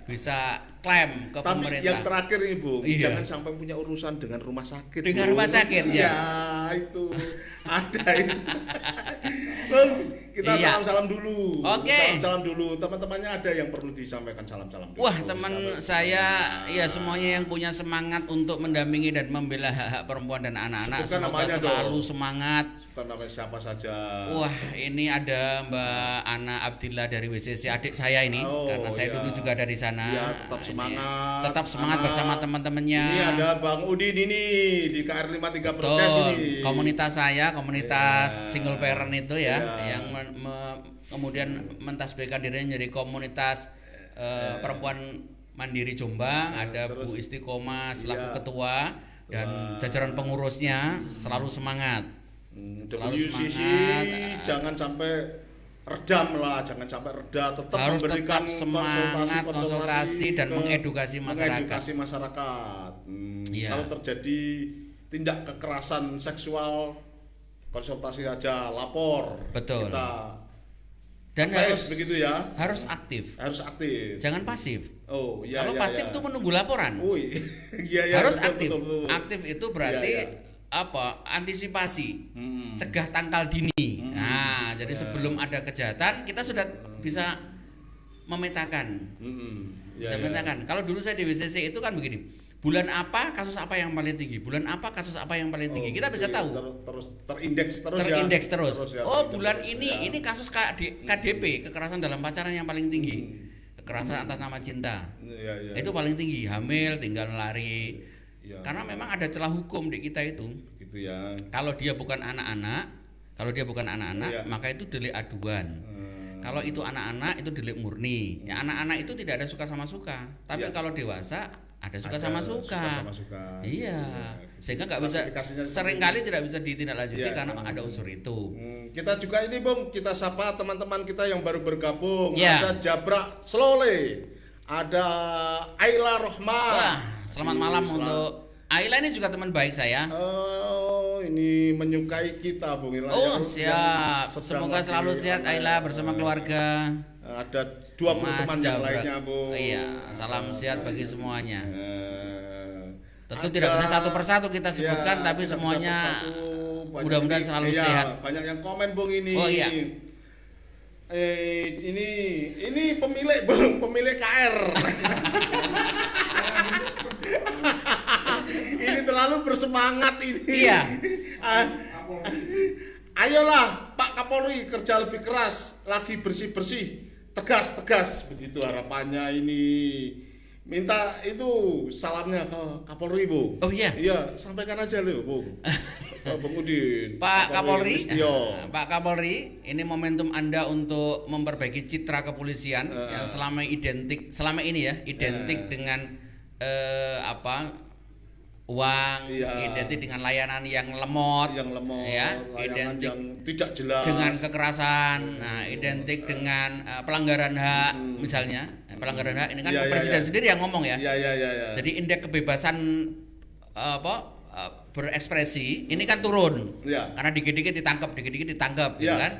[SPEAKER 2] bisa klaim ke
[SPEAKER 1] Tapi
[SPEAKER 2] pemerintah.
[SPEAKER 1] yang terakhir ini, Bung,
[SPEAKER 2] Iya.
[SPEAKER 1] jangan sampai punya urusan dengan rumah sakit.
[SPEAKER 2] Dengan
[SPEAKER 1] Bung.
[SPEAKER 2] rumah sakit, ya.
[SPEAKER 1] Itu ada itu. Bung, kita
[SPEAKER 2] Iya.
[SPEAKER 1] salam-salam dulu.
[SPEAKER 2] Oke.
[SPEAKER 1] Salam-salam dulu. Teman-temannya ada yang perlu disampaikan salam-salam dulu.
[SPEAKER 2] Wah, teman saya ya semuanya yang punya semangat untuk mendampingi dan membela hak-hak perempuan dan anak-anak,
[SPEAKER 1] Sebutkan
[SPEAKER 2] semoga
[SPEAKER 1] namanya
[SPEAKER 2] selalu
[SPEAKER 1] dong.
[SPEAKER 2] semangat.
[SPEAKER 1] Bukan namanya siapa saja.
[SPEAKER 2] Wah, ini ada Mbak Ana Abdillah dari WCC, adik saya ini, karena saya dulu juga dari sana.
[SPEAKER 1] Iya, tetap
[SPEAKER 2] Ini
[SPEAKER 1] semangat.
[SPEAKER 2] tetap semangat bersama teman-temannya.
[SPEAKER 1] Ini ada Bang Udin ini di KR53
[SPEAKER 2] Betul.
[SPEAKER 1] Broadcast ini.
[SPEAKER 2] Komunitas saya, komunitas
[SPEAKER 1] Iya.
[SPEAKER 2] single parent itu ya,
[SPEAKER 1] Iya.
[SPEAKER 2] yang kemudian mentasbihkan dirinya menjadi komunitas perempuan mandiri Jombang. Ada Bu
[SPEAKER 1] terus-
[SPEAKER 2] Istiqomah selaku
[SPEAKER 1] Iya.
[SPEAKER 2] ketua dan jajaran pengurusnya selalu semangat. Selalu
[SPEAKER 1] WCC
[SPEAKER 2] semangat.
[SPEAKER 1] jangan sampai redam lah, jangan sampai reda, tetap
[SPEAKER 2] Harus
[SPEAKER 1] memberikan
[SPEAKER 2] tetap semangat, konsultasi dan mengedukasi masyarakat.
[SPEAKER 1] mengedukasi masyarakat.
[SPEAKER 2] Iya.
[SPEAKER 1] Kalau terjadi tindak kekerasan seksual, konsultasi aja, lapor.
[SPEAKER 2] Betul.
[SPEAKER 1] Kita
[SPEAKER 2] Dan
[SPEAKER 1] advice begitu ya.
[SPEAKER 2] harus aktif.
[SPEAKER 1] Harus aktif.
[SPEAKER 2] Jangan pasif.
[SPEAKER 1] Oh, iya.
[SPEAKER 2] Kalau
[SPEAKER 1] iya,
[SPEAKER 2] pasif
[SPEAKER 1] iya.
[SPEAKER 2] itu menunggu laporan.
[SPEAKER 1] Wih, iya, iya,
[SPEAKER 2] Harus
[SPEAKER 1] betul,
[SPEAKER 2] aktif.
[SPEAKER 1] betul, betul.
[SPEAKER 2] Aktif itu berarti
[SPEAKER 1] Iya, iya.
[SPEAKER 2] antisipasi, cegah tangkal dini. Nah, jadi sebelum ada kejahatan kita sudah bisa memetakan.
[SPEAKER 1] Iya,
[SPEAKER 2] Bisa
[SPEAKER 1] iya.
[SPEAKER 2] memetakan. Kalau dulu saya di WCC itu kan begini. Bulan apa kasus apa yang paling tinggi? Bulan apa kasus apa yang paling tinggi? Kita bisa
[SPEAKER 1] Iya,
[SPEAKER 2] tahu.
[SPEAKER 1] terus terindeks terus
[SPEAKER 2] Terindeks
[SPEAKER 1] ya.
[SPEAKER 2] terus.
[SPEAKER 1] ya,
[SPEAKER 2] Oh,
[SPEAKER 1] terindeks
[SPEAKER 2] bulan
[SPEAKER 1] terus,
[SPEAKER 2] ini
[SPEAKER 1] ya.
[SPEAKER 2] kasus KDP, kekerasan dalam pacaran yang paling tinggi. Kekerasan atas nama cinta.
[SPEAKER 1] Iya, iya.
[SPEAKER 2] Itu paling tinggi. Hamil tinggal lari.
[SPEAKER 1] Iya.
[SPEAKER 2] Karena memang ada celah hukum di kita itu.
[SPEAKER 1] Gitu ya.
[SPEAKER 2] Kalau dia bukan anak-anak,
[SPEAKER 1] Iya.
[SPEAKER 2] maka itu delik aduan. Kalau itu anak-anak itu delik murni. Ya, anak-anak itu tidak ada suka sama suka. Tapi
[SPEAKER 1] Iya.
[SPEAKER 2] kalau dewasa ada suka
[SPEAKER 1] Ada
[SPEAKER 2] sama suka.
[SPEAKER 1] sama suka.
[SPEAKER 2] Iya. Sehingga nggak bisa,
[SPEAKER 1] Klasifikasinya
[SPEAKER 2] seringkali tidak bisa ditindaklanjuti
[SPEAKER 1] Iya,
[SPEAKER 2] karena
[SPEAKER 1] iya.
[SPEAKER 2] ada unsur itu.
[SPEAKER 1] Kita juga ini, Bung, kita sapa teman-teman kita yang baru bergabung.
[SPEAKER 2] Iya.
[SPEAKER 1] Ada Jabra Slole, ada Ayla Rohmah.
[SPEAKER 2] Wah, selamat malam untuk Ayla, ini juga teman baik saya.
[SPEAKER 1] Oh, ini menyukai kita, Bung Ila.
[SPEAKER 2] Oh,
[SPEAKER 1] yang
[SPEAKER 2] siap.
[SPEAKER 1] sedang
[SPEAKER 2] Semoga
[SPEAKER 1] lagi
[SPEAKER 2] selalu sehat Ayla bersama keluarga.
[SPEAKER 1] Ada 20
[SPEAKER 2] Mas
[SPEAKER 1] teman yang
[SPEAKER 2] Jabra.
[SPEAKER 1] lainnya, Bung.
[SPEAKER 2] Iya, salam sehat bagi semuanya. Tentu
[SPEAKER 1] Ada-
[SPEAKER 2] tidak bisa satu persatu kita sebutkan,
[SPEAKER 1] Ya,
[SPEAKER 2] tapi
[SPEAKER 1] tidak bisa
[SPEAKER 2] semuanya
[SPEAKER 1] persatu. Banyak
[SPEAKER 2] mudah-mudahan
[SPEAKER 1] ini-
[SPEAKER 2] selalu
[SPEAKER 1] iya,
[SPEAKER 2] sehat.
[SPEAKER 1] Banyak yang komen, Bung, ini.
[SPEAKER 2] Oh, iya.
[SPEAKER 1] Ini pemilik, Bung, pemilik KR. Ini terlalu bersemangat ini.
[SPEAKER 2] Iya.
[SPEAKER 1] Ayolah Pak Kapolri, kerja lebih keras, lagi bersih-bersih, tegas begitu harapannya ini. Minta itu salamnya ke Kapolri, Bu.
[SPEAKER 2] Oh, iya.
[SPEAKER 1] Iya, sampaikan aja loh, Bu. Ke Bung Udin.
[SPEAKER 2] Pak Kapolri,
[SPEAKER 1] Listio.
[SPEAKER 2] Pak Kapolri, ini momentum Anda untuk memperbaiki citra kepolisian yang selama ini ya identik dengan uang,
[SPEAKER 1] Iya.
[SPEAKER 2] identik dengan layanan yang lemot,
[SPEAKER 1] yang lemot,
[SPEAKER 2] ya,
[SPEAKER 1] layanan
[SPEAKER 2] identik
[SPEAKER 1] yang tidak jelas,
[SPEAKER 2] dengan kekerasan, nah identik dengan pelanggaran hak, misalnya pelanggaran hak ini kan
[SPEAKER 1] Iya, iya,
[SPEAKER 2] presiden
[SPEAKER 1] iya.
[SPEAKER 2] sendiri yang ngomong ya.
[SPEAKER 1] Iya.
[SPEAKER 2] Jadi indeks kebebasan berekspresi ini kan turun.
[SPEAKER 1] Ya.
[SPEAKER 2] Karena dikit-dikit ditangkap gitu
[SPEAKER 1] Ya.
[SPEAKER 2] kan.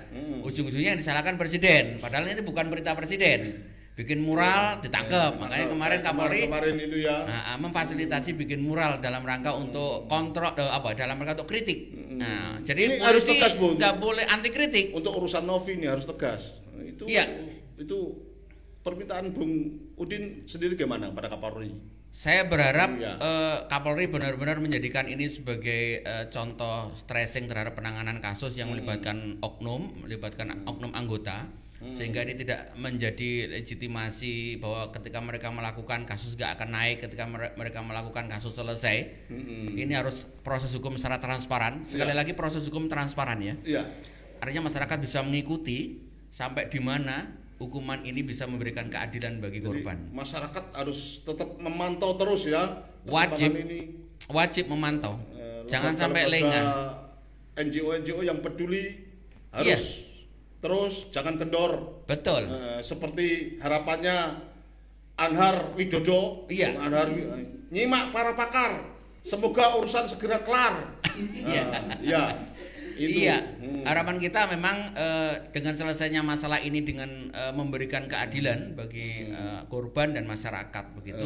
[SPEAKER 2] Ujung-ujungnya yang disalahkan presiden, padahal ini bukan perintah presiden. Bikin mural ditangkap. Makanya kemarin Kapolri
[SPEAKER 1] itu ya.
[SPEAKER 2] memfasilitasi bikin mural dalam rangka untuk kontrol dalam rangka untuk kritik. Nah, jadi
[SPEAKER 1] Ini harus
[SPEAKER 2] polisi
[SPEAKER 1] tegas, Bung.
[SPEAKER 2] nggak boleh anti kritik.
[SPEAKER 1] Untuk urusan Novi ini harus tegas. Itu
[SPEAKER 2] Iya.
[SPEAKER 1] itu permintaan Bung Udin sendiri gimana pada Kapolri?
[SPEAKER 2] Saya berharap
[SPEAKER 1] Iya.
[SPEAKER 2] Kapolri benar-benar menjadikan ini sebagai contoh stressing terhadap penanganan kasus yang melibatkan oknum anggota, sehingga ini tidak menjadi legitimasi bahwa ketika mereka melakukan kasus gak akan naik, ketika mereka melakukan kasus selesai. Ini harus proses hukum secara transparan. Sekali lagi proses hukum transparan ya.
[SPEAKER 1] Iya.
[SPEAKER 2] Artinya masyarakat bisa mengikuti sampai di mana hukuman ini bisa memberikan keadilan bagi korban.
[SPEAKER 1] Jadi, masyarakat harus tetap memantau terus ya.
[SPEAKER 2] Wajib.
[SPEAKER 1] perkembangan ini.
[SPEAKER 2] Wajib memantau. Jangan
[SPEAKER 1] Lembaga-
[SPEAKER 2] sampai
[SPEAKER 1] lembaga
[SPEAKER 2] lengah.
[SPEAKER 1] NGO yang peduli
[SPEAKER 2] Iya.
[SPEAKER 1] harus terus jangan kendor.
[SPEAKER 2] Betul.
[SPEAKER 1] Seperti harapannya Anhar Widodo.
[SPEAKER 2] Iya.
[SPEAKER 1] Nyimak para pakar. Semoga urusan segera kelar.
[SPEAKER 2] Iya.
[SPEAKER 1] Iya. Itu.
[SPEAKER 2] Iya, harapan kita memang dengan selesainya masalah ini dengan memberikan keadilan bagi korban dan masyarakat begitu.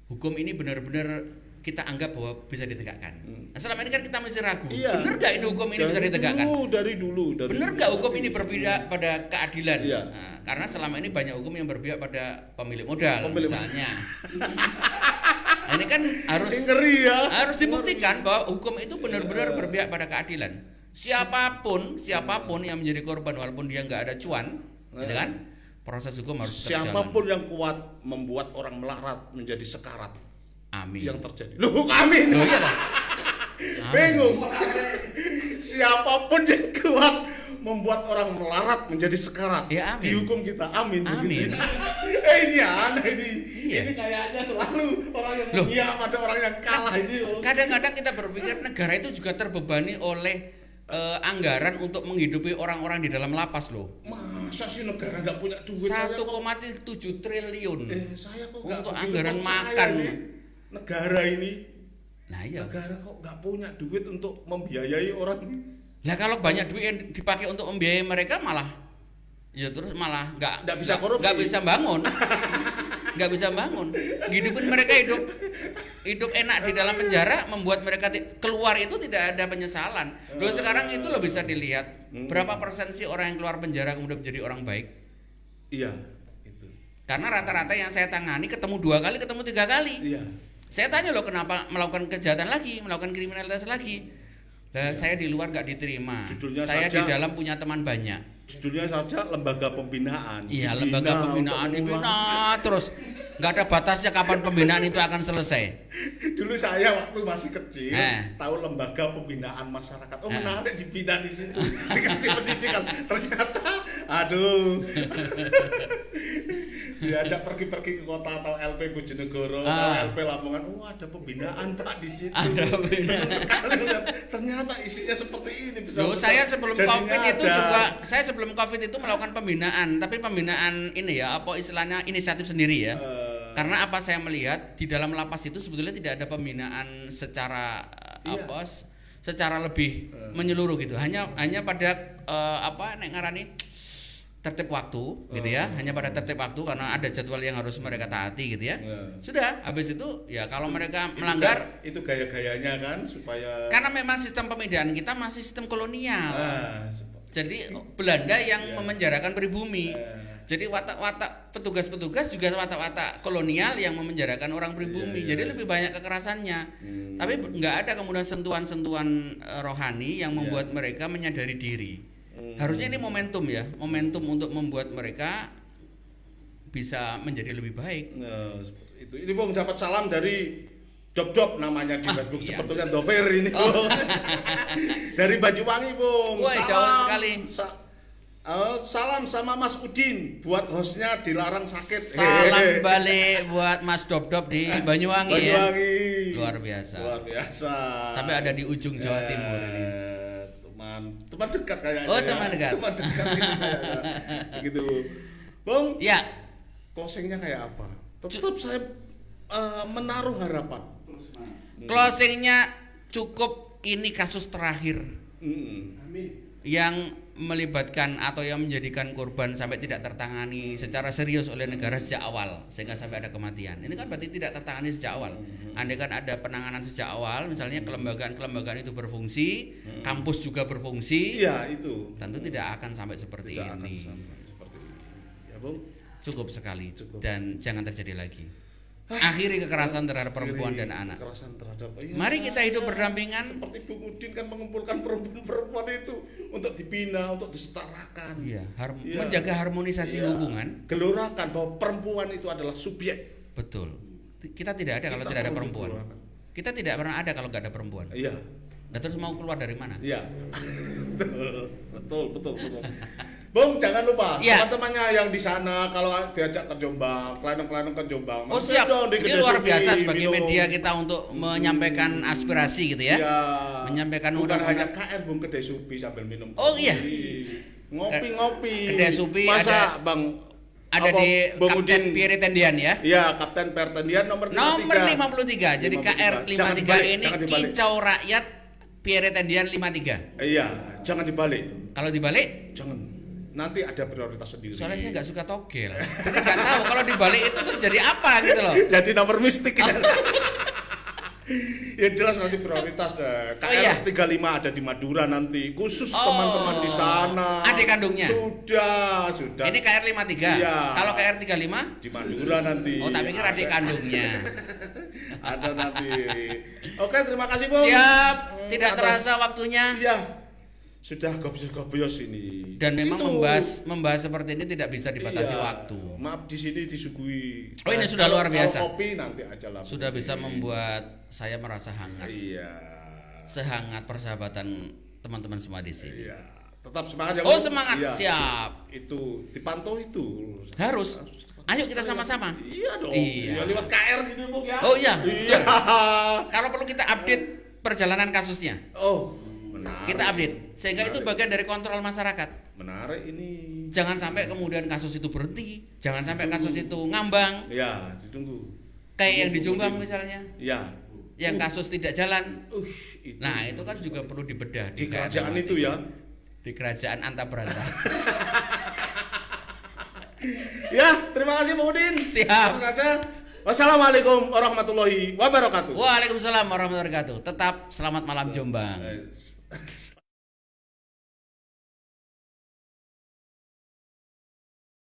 [SPEAKER 2] Hukum ini benar-benar kita anggap bahwa bisa ditegakkan. Nah, selama ini kan kita masih ragu.
[SPEAKER 1] Iya.
[SPEAKER 2] Benar gak ini hukum ini bisa ditegakkan?
[SPEAKER 1] Dari dulu.
[SPEAKER 2] Benar gak hukum ini berpihak pada keadilan?
[SPEAKER 1] Iya.
[SPEAKER 2] Nah, karena selama ini banyak hukum yang berpihak pada pemilik modal misalnya. Nah, ini kan harus
[SPEAKER 1] ngeri ya.
[SPEAKER 2] harus dibuktikan bahwa hukum itu benar-benar berpihak pada keadilan. Siapapun yang menjadi korban walaupun dia nggak ada cuan, gitu kan? Proses hukum harus tetap jalan.
[SPEAKER 1] Siapapun yang kuat membuat orang melarat menjadi sekarat.
[SPEAKER 2] Amin.
[SPEAKER 1] Yang terjadi. Loh, amin.
[SPEAKER 2] Loh, iya, Pak.
[SPEAKER 1] Bingung. Siapapun yang kuat membuat orang melarat menjadi sekarat.
[SPEAKER 2] Ya, amin.
[SPEAKER 1] Dihukum kita. Amin.
[SPEAKER 2] Amin.
[SPEAKER 1] Ini aneh ini.
[SPEAKER 2] Iya.
[SPEAKER 1] Ini kayaknya selalu orang yang
[SPEAKER 2] Loh.
[SPEAKER 1] iya pada orang yang kalah ini.
[SPEAKER 2] Kadang-kadang kita berpikir negara itu juga terbebani oleh anggaran untuk menghidupi orang-orang di dalam lapas loh.
[SPEAKER 1] Masa sih negara nggak punya duit?
[SPEAKER 2] 1,7 triliun
[SPEAKER 1] Saya kok nggak
[SPEAKER 2] untuk
[SPEAKER 1] begitu
[SPEAKER 2] anggaran
[SPEAKER 1] percaya
[SPEAKER 2] makan.
[SPEAKER 1] sih. Negara ini.
[SPEAKER 2] Nah iya.
[SPEAKER 1] Negara kok nggak punya duit untuk membiayai orang.
[SPEAKER 2] Lah kalau banyak duit yang dipakai untuk membiayai mereka malah ya terus malah
[SPEAKER 1] Nggak bisa korupsi.
[SPEAKER 2] nggak bisa bangun. Nggak bisa bangun. Hidupin mereka hidup enak di dalam penjara, membuat mereka keluar itu tidak ada penyesalan. Loh sekarang itu lo bisa dilihat berapa persen sih orang yang keluar penjara kemudian menjadi orang baik?
[SPEAKER 1] Iya, itu.
[SPEAKER 2] Karena rata-rata yang saya tangani ketemu 2 kali, ketemu 3 kali.
[SPEAKER 1] Iya.
[SPEAKER 2] Saya tanya loh kenapa melakukan kejahatan lagi, melakukan kriminalitas lagi. Lah saya di luar nggak diterima.
[SPEAKER 1] Judulnya
[SPEAKER 2] Saya
[SPEAKER 1] saja-
[SPEAKER 2] di dalam punya teman banyak.
[SPEAKER 1] Judulnya saja lembaga pembinaan.
[SPEAKER 2] Iya,
[SPEAKER 1] Dibina
[SPEAKER 2] lembaga pembinaan
[SPEAKER 1] untuk
[SPEAKER 2] dibina terus. Nggak ada batasnya kapan pembinaan itu akan selesai.
[SPEAKER 1] Dulu saya waktu masih kecil tahu lembaga pembinaan masyarakat. Oh, menarik dibina di situ. Dikasih pendidikan. Ternyata aduh. Diajak pergi-pergi ke kota atau LP Bojonegoro atau LP Lamongan. Oh, ada pembinaan Pak di situ.
[SPEAKER 2] Ada pembinaan.
[SPEAKER 1] Senang sekali lihat. Ternyata isinya seperti ini bisa.
[SPEAKER 2] Loh, saya sebelum
[SPEAKER 1] Jadinya
[SPEAKER 2] Covid itu
[SPEAKER 1] ada.
[SPEAKER 2] juga sebelum Covid itu melakukan pembinaan, tapi pembinaan ini ya apa istilahnya inisiatif sendiri ya. Karena apa saya melihat di dalam lapas itu sebetulnya tidak ada pembinaan secara secara lebih menyeluruh gitu. Hanya pada nek ngarani tertib waktu gitu ya, hanya pada tertib waktu karena ada jadwal yang harus mereka taati gitu ya. Sudah, habis itu ya kalau mereka melanggar
[SPEAKER 1] itu gaya-gayanya kan supaya
[SPEAKER 2] karena memang sistem pemidaan kita masih sistem kolonial. Jadi Belanda yang memenjarakan pribumi. Jadi watak-watak petugas-petugas juga watak-watak kolonial yang memenjarakan orang pribumi. Jadi lebih banyak kekerasannya. Tapi nggak ada kemudian sentuhan-sentuhan rohani yang membuat mereka menyadari diri. Harusnya ini momentum ya, momentum untuk membuat mereka bisa menjadi lebih baik.
[SPEAKER 1] Seperti itu. Ini Bung dapat salam dari Dop namanya di Facebook,
[SPEAKER 2] iya.
[SPEAKER 1] sebetulnya Dover ini. Dari Banyuwangi Bung.
[SPEAKER 2] Wah, jauh sekali.
[SPEAKER 1] Salam sama Mas Udin buat hostnya dilarang sakit.
[SPEAKER 2] Salam balik buat Mas Dop di Banyuwangi ya. Luar biasa.
[SPEAKER 1] Luar biasa.
[SPEAKER 2] Sampai ada di ujung Jawa Timur ini.
[SPEAKER 1] Teman dekat kayaknya.
[SPEAKER 2] Oh, teman dekat.
[SPEAKER 1] Teman dekat gitu. Bung.
[SPEAKER 2] Ya.
[SPEAKER 1] Closingnya kayak apa? Tetap saya menaruh harapan.
[SPEAKER 2] Closingnya cukup ini kasus terakhir
[SPEAKER 1] Mm-mm.
[SPEAKER 2] yang melibatkan atau yang menjadikan korban sampai tidak tertangani secara serius oleh negara sejak awal sehingga sampai ada kematian. Ini kan berarti tidak tertangani sejak awal. Andai kan ada penanganan sejak awal, misalnya kelembagaan-kelembagaan itu berfungsi, kampus juga berfungsi,
[SPEAKER 1] Iya itu.
[SPEAKER 2] tentu tidak akan sampai seperti
[SPEAKER 1] Tidak akan
[SPEAKER 2] ini.
[SPEAKER 1] sampai seperti ini. Ya Bung.
[SPEAKER 2] Cukup sekali
[SPEAKER 1] Cukup.
[SPEAKER 2] dan jangan terjadi lagi. Akhiri kekerasan terhadap perempuan dan anak.
[SPEAKER 1] Kekerasan terhadap. Iya,
[SPEAKER 2] Mari kita hidup berdampingan.
[SPEAKER 1] Seperti Bung Udin kan mengumpulkan perempuan-perempuan itu untuk dibina, untuk disetarakan.
[SPEAKER 2] Iya,
[SPEAKER 1] Iya.
[SPEAKER 2] menjaga harmonisasi
[SPEAKER 1] Iya.
[SPEAKER 2] hubungan.
[SPEAKER 1] Gelorakan bahwa perempuan itu adalah subjek.
[SPEAKER 2] Betul. Kita tidak ada kalau
[SPEAKER 1] Kita
[SPEAKER 2] tidak ada
[SPEAKER 1] perlu
[SPEAKER 2] perempuan.
[SPEAKER 1] digelorakan.
[SPEAKER 2] Kita tidak pernah ada kalau nggak ada perempuan.
[SPEAKER 1] Iya.
[SPEAKER 2] Nah, terus mau keluar dari mana?
[SPEAKER 1] Iya. betul. Bung, jangan lupa
[SPEAKER 2] Iya.
[SPEAKER 1] teman-temannya yang di sana kalau diajak ke Jombang, kelainan-kelainan ke Jombang.
[SPEAKER 2] Oh
[SPEAKER 1] mampir
[SPEAKER 2] siap,
[SPEAKER 1] dong di
[SPEAKER 2] ini
[SPEAKER 1] Kedai
[SPEAKER 2] luar
[SPEAKER 1] Supi,
[SPEAKER 2] biasa sebagai
[SPEAKER 1] minum.
[SPEAKER 2] media kita untuk menyampaikan aspirasi gitu ya.
[SPEAKER 1] Iya.
[SPEAKER 2] Menyampaikan
[SPEAKER 1] bukan
[SPEAKER 2] undang-undang.
[SPEAKER 1] hanya KR Bung, Kedai Supi sambil minum.
[SPEAKER 2] Oh, iya.
[SPEAKER 1] Ngopi-ngopi.
[SPEAKER 2] Kedai Supi
[SPEAKER 1] Masa Bang
[SPEAKER 2] Ada
[SPEAKER 1] apa,
[SPEAKER 2] di
[SPEAKER 1] Bung
[SPEAKER 2] Kapten
[SPEAKER 1] Udin-
[SPEAKER 2] Pierre Tendian ya.
[SPEAKER 1] Iya, Kapten Pertendian nomor 53.
[SPEAKER 2] Nomor 53. Jadi
[SPEAKER 1] 53.
[SPEAKER 2] KR
[SPEAKER 1] Jangan
[SPEAKER 2] 53
[SPEAKER 1] dibalik,
[SPEAKER 2] ini
[SPEAKER 1] jangan dibalik.
[SPEAKER 2] kicau rakyat Pierre Tendian 53.
[SPEAKER 1] Iya, jangan dibalik.
[SPEAKER 2] Kalau dibalik,
[SPEAKER 1] Jangan. Nanti ada prioritas sendiri.
[SPEAKER 2] soalnya saya nggak suka togel. Jadi nggak tahu kalau dibalik itu tuh jadi apa gitu loh.
[SPEAKER 1] Jadi nomor mistik. Yang jelas nanti prioritas KR
[SPEAKER 2] iya.
[SPEAKER 1] 35 ada di Madura nanti. Khusus
[SPEAKER 2] Oh.
[SPEAKER 1] teman-teman di sana.
[SPEAKER 2] Adik kandungnya?
[SPEAKER 1] Sudah.
[SPEAKER 2] Ini KR 53.
[SPEAKER 1] Iya.
[SPEAKER 2] Kalau KR 35?
[SPEAKER 1] Di Madura nanti.
[SPEAKER 2] Oh, tak pikir adik kandungnya.
[SPEAKER 1] Ada nanti. Oke, terima kasih, Bung.
[SPEAKER 2] Siap, tidak
[SPEAKER 1] Atas-
[SPEAKER 2] terasa waktunya.
[SPEAKER 1] Iya. Sudah gobios ini.
[SPEAKER 2] Dan memang
[SPEAKER 1] Itu.
[SPEAKER 2] membahas seperti ini tidak bisa dibatasi
[SPEAKER 1] Iya.
[SPEAKER 2] waktu.
[SPEAKER 1] Maaf di sini disuguhi.
[SPEAKER 2] Oh, ini sudah
[SPEAKER 1] Kalau-
[SPEAKER 2] luar biasa.
[SPEAKER 1] Kalau kopi nanti aja lah.
[SPEAKER 2] Sudah bisa membuat saya merasa hangat.
[SPEAKER 1] Iya.
[SPEAKER 2] Sehangat persahabatan teman-teman semua di sini.
[SPEAKER 1] Iya. Tetap semangat ya.
[SPEAKER 2] Oh,
[SPEAKER 1] Bung.
[SPEAKER 2] semangat.
[SPEAKER 1] Iya.
[SPEAKER 2] Siap.
[SPEAKER 1] Itu dipantau itu.
[SPEAKER 2] Harus. Ayo kita sama-sama.
[SPEAKER 1] Iya dong.
[SPEAKER 2] Iya.
[SPEAKER 1] Ya, lewat KR gini, Bung ya.
[SPEAKER 2] Oh, iya.
[SPEAKER 1] Iya.
[SPEAKER 2] Kalau perlu kita update perjalanan kasusnya.
[SPEAKER 1] Oh, menarik.
[SPEAKER 2] Kita update sehingga itu
[SPEAKER 1] Menarik.
[SPEAKER 2] bagian dari kontrol masyarakat.
[SPEAKER 1] Menarik ini.
[SPEAKER 2] Jangan sampai kemudian kasus itu berhenti, jangan sampai kasus itu ngambang
[SPEAKER 1] Ya, ditunggu.
[SPEAKER 2] kayak yang di
[SPEAKER 1] Tunggu,
[SPEAKER 2] Jombang
[SPEAKER 1] Bung.
[SPEAKER 2] misalnya,
[SPEAKER 1] Ya.
[SPEAKER 2] yang kasus tidak jalan.
[SPEAKER 1] Itu.
[SPEAKER 2] Nah, itu kan juga perlu dibedah
[SPEAKER 1] di
[SPEAKER 2] KR
[SPEAKER 1] kerajaan
[SPEAKER 2] 53.
[SPEAKER 1] itu ya.
[SPEAKER 2] Di kerajaan Antabrata.
[SPEAKER 1] Ya, terima kasih Bung Udin.
[SPEAKER 2] Siap.
[SPEAKER 1] Langsung saja. Wassalamualaikum warahmatullahi wabarakatuh.
[SPEAKER 2] Waalaikumsalam warahmatullahi wabarakatuh. Tetap selamat malam Jombang.
[SPEAKER 1] Eh,